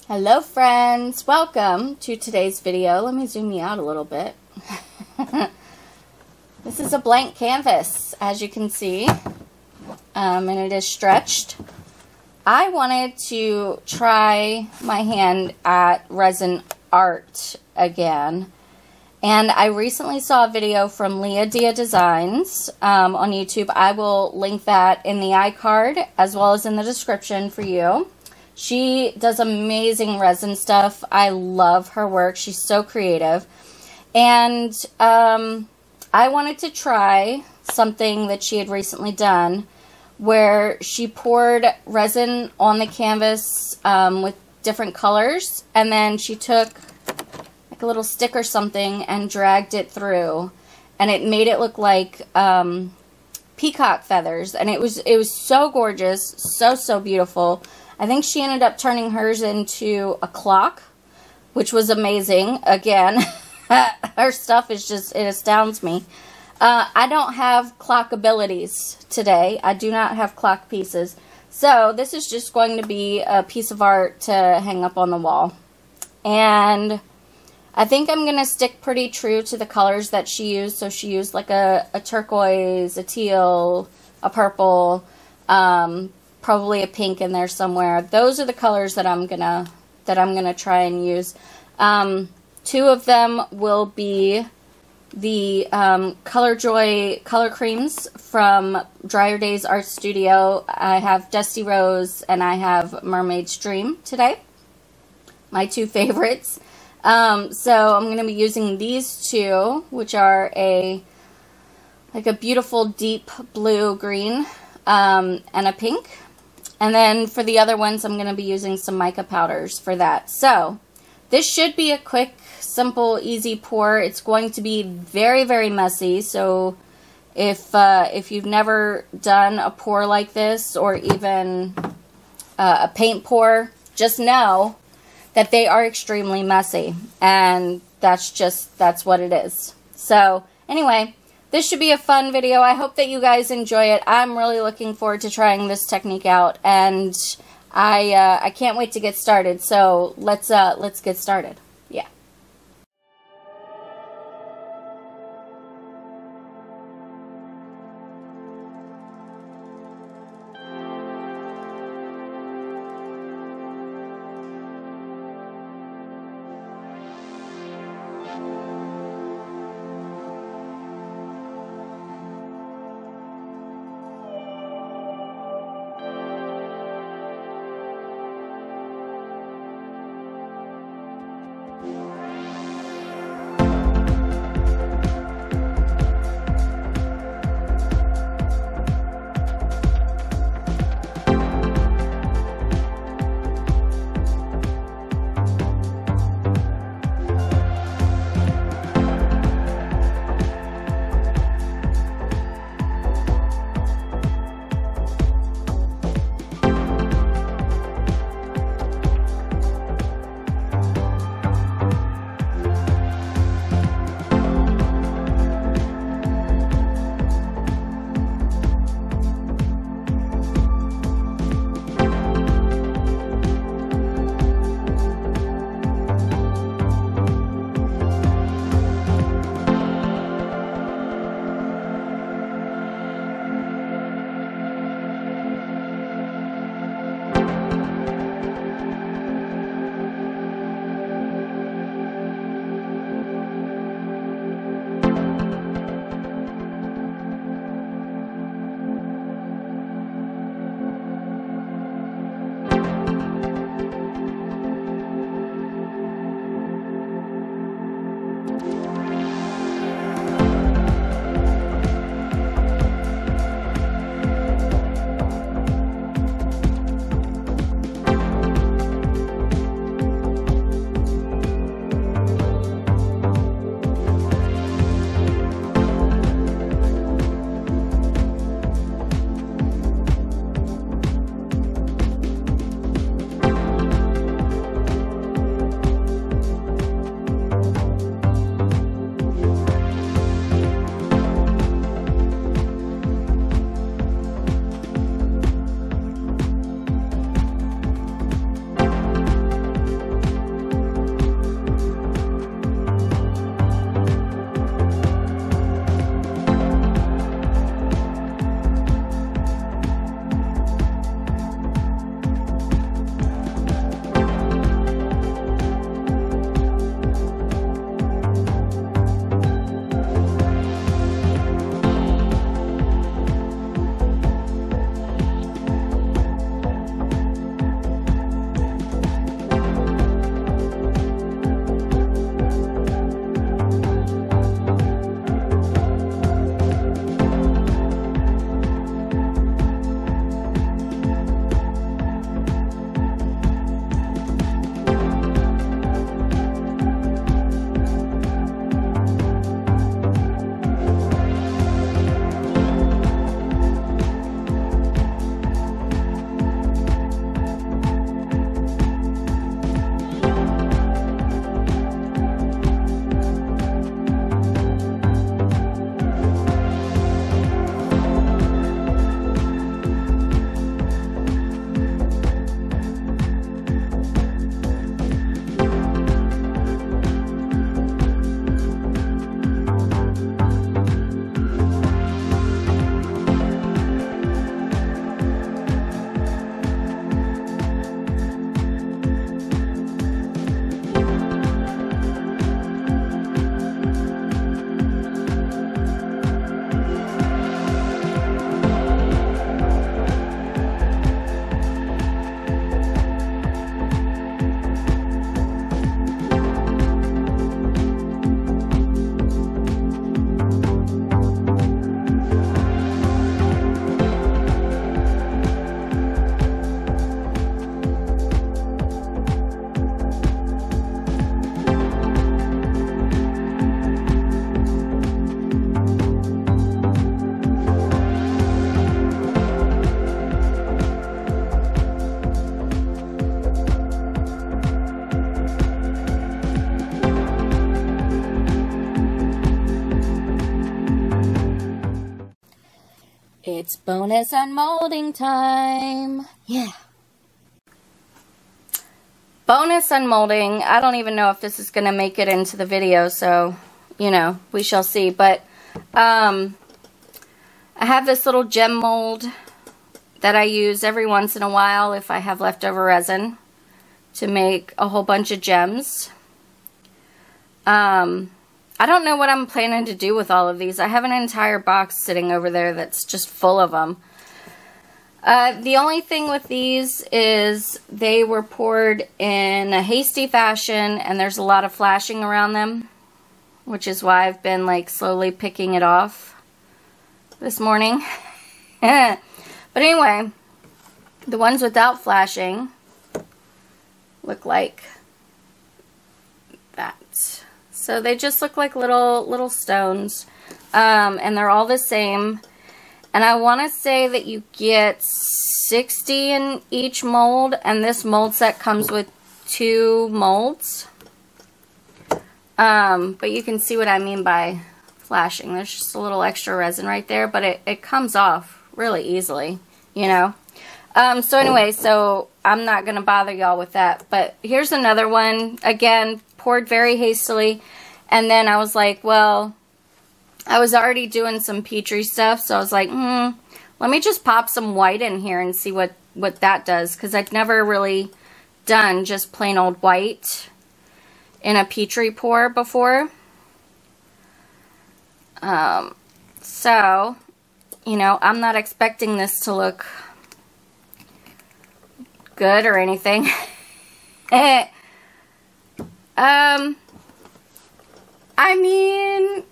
Hello friends, welcome to today's video. Let me zoom you out a little bit. This is a blank canvas, as you can see, and it is stretched. I wanted to try my hand at resin art again, and I recently saw a video from Leah Dia Designs on YouTube. I will link that in the iCard as well as in the description for you. She does amazing resin stuff. I love her work. She's so creative. And I wanted to try something that she had recently done where she poured resin on the canvas with different colors, and then she took like a little stick or something and dragged it through, and it made it look like peacock feathers, and it was so gorgeous, so beautiful. I think she ended up turning hers into a clock, which was amazing. Again, her stuff is just, it astounds me. I don't have clock abilities today. I do not have clock pieces. So this is just going to be a piece of art to hang up on the wall. And I think I'm going to stick pretty true to the colors that she used. So she used like a turquoise, a teal, a purple, probably a pink in there somewhere. Those are the colors that I'm gonna try and use. Two of them will be the Color Joy color creams from Dryer Days Art Studio. I have Dusty Rose and I have Mermaid's Dream today. My two favorites. So I'm gonna be using these two, which are like a beautiful deep blue green and a pink. And then for the other ones, I'm going to be using some mica powders for that. So this should be a quick, simple, easy pour. It's going to be very messy. So if you've never done a pour like this, or even a paint pour, just know that they are extremely messy. And that's what it is. So anyway, this should be a fun video. I hope that you guys enjoy it. I'm really looking forward to trying this technique out, and I can't wait to get started. So let's get started. Yeah. It's bonus unmolding time. Yeah. Bonus unmolding. I don't even know if this is going to make it into the video, so, you know, we shall see. But, I have this little gem mold that I use every once in a while if I have leftover resin to make a whole bunch of gems. I don't know what I'm planning to do with all of these. I have an entire box sitting over there that's just full of them. The only thing with these is they were poured in a hasty fashion and there's a lot of flashing around them, which is why I've been like slowly picking it off this morning. But anyway, the ones without flashing look like that. So they just look like little stones, and they're all the same. And I want to say that you get 60 in each mold, and this mold set comes with 2 molds. But you can see what I mean by flashing. There's just a little extra resin right there, but it comes off really easily, you know. So anyway, so I'm not going to bother y'all with that. But here's another one, again, poured very hastily. And then I was like, well, I was already doing some Petri stuff, so I was like, let me just pop some white in here and see what that does, because I'd never really done just plain old white in a Petri pour before. So, you know, I'm not expecting this to look good or anything. I mean,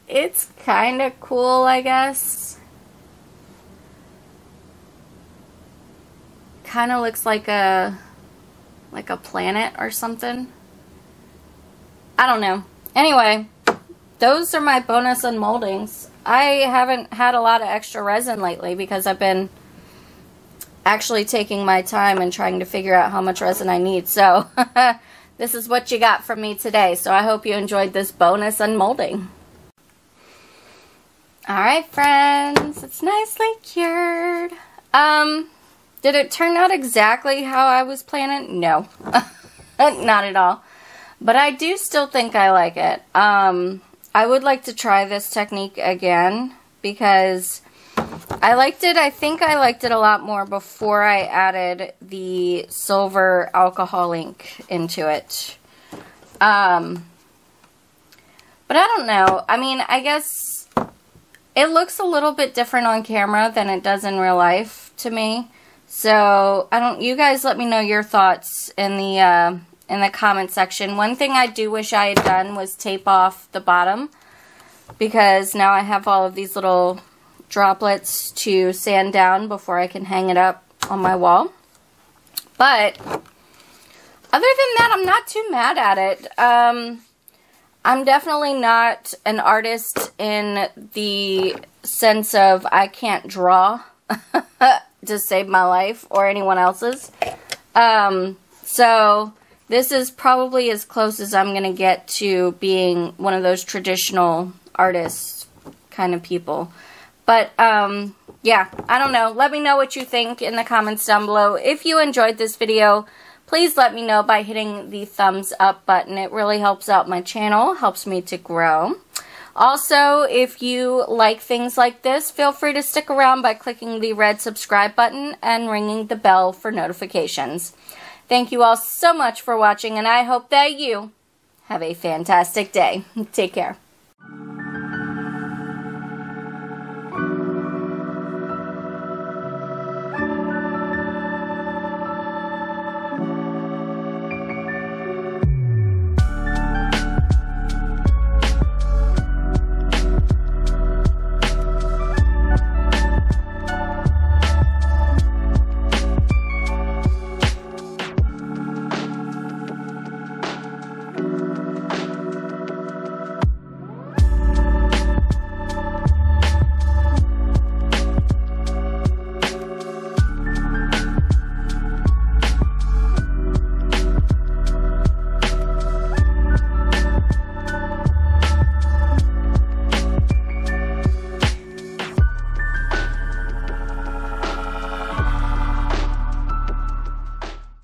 it's kind of cool, I guess. Kind of looks like a planet or something. I don't know. Anyway, those are my bonus unmoldings. I haven't had a lot of extra resin lately because I've been actually taking my time and trying to figure out how much resin I need. So, this is what you got from me today. So I hope you enjoyed this bonus unmolding. Alright, friends. It's nicely cured. Did it turn out exactly how I was planning? No. Not at all. But I do still think I like it. I would like to try this technique again because I liked it. I think I liked it a lot more before I added the silver alcohol ink into it. But I don't know. I mean, I guess it looks a little bit different on camera than it does in real life to me. So, you guys let me know your thoughts in the comment section. One thing I do wish I had done was tape off the bottom, because now I have all of these little droplets to sand down before I can hang it up on my wall. But other than that, I'm not too mad at it. I'm definitely not an artist in the sense of I can't draw to save my life or anyone else's. So this is probably as close as I'm going to get to being one of those traditional artists kind of people. But, yeah, I don't know. Let me know what you think in the comments down below. If you enjoyed this video, please let me know by hitting the thumbs up button. It really helps out my channel, helps me to grow. Also, if you like things like this, feel free to stick around by clicking the red subscribe button and ringing the bell for notifications. Thank you all so much for watching, and I hope that you have a fantastic day. Take care.